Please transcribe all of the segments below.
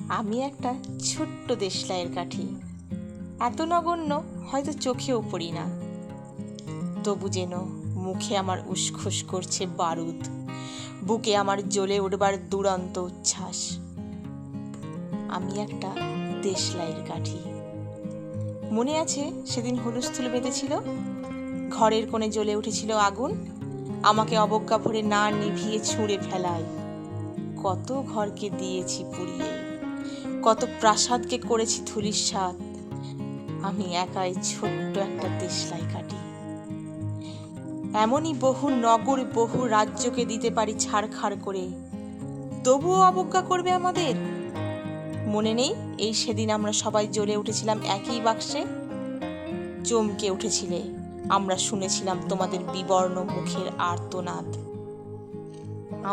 আমি একটা ছোট্ট দেশলাইয়ের কাঠি, এত নগণ্য হয়তো চোখেও পড়ি না, তবু যেন মুখে আমার উসখুস করছে বারুদ, বুকে আমার জ্বলে উঠবার দুরন্ত উচ্ছ্বাস। আমি একটা দেশলাইয়ের কাঠি। মনে আছে সেদিন হুলস্থুল বেঁধেছিল, ঘরের কোণে জ্বলে উঠেছিল আগুন, আমাকে অবজ্ঞা ভরে না নিভিয়ে ছুঁড়ে ফেলায়। কত ঘরকে দিয়েছি পুড়িয়ে, কত প্রাসাদকে করেছি ধূলিসাৎ, আমি একাই ছোট্ট একটা দেশলাই কাঠি। এমনই বহু নগর বহু রাজ্যকে দিতে পারি ছাড়খাড় করে, তবুও অবজ্ঞা করবে আমাদের। মনে নেই এই সেদিন আমরা সবাই জ্বলে উঠেছিলাম একই বাক্সে, চমকে উঠেছিলে, আমরা শুনেছিলাম তোমাদের বিবর্ণ মুখের আর্তনাদ।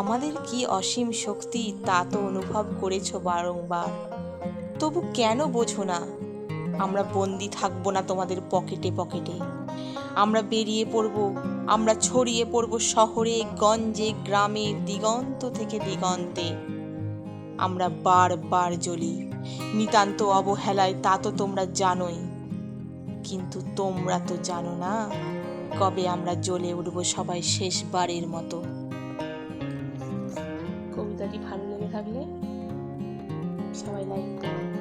আমাদের কি অসীম শক্তি তা তো অনুভব করেছ বারংবার, তবু কেন বোঝো না আমরা বন্দি থাকবো না তোমাদের পকেটে পকেটে। আমরা বেরিয়ে পড়ব, আমরা ছড়িয়ে পড়ব শহরে গঞ্জে গ্রামে দিগন্ত থেকে দিগন্তে। আমরা বারবার জ্বলি নিতান্ত অবহেলায়, তা তো তোমরা জানোই, কিন্তু তোমরা তো জানো না কবে আমরা জ্বলে উঠব সবাই শেষবারের মতো। কবিতাটি ভালো লেগে থাকলে সবাই লাইক করুন।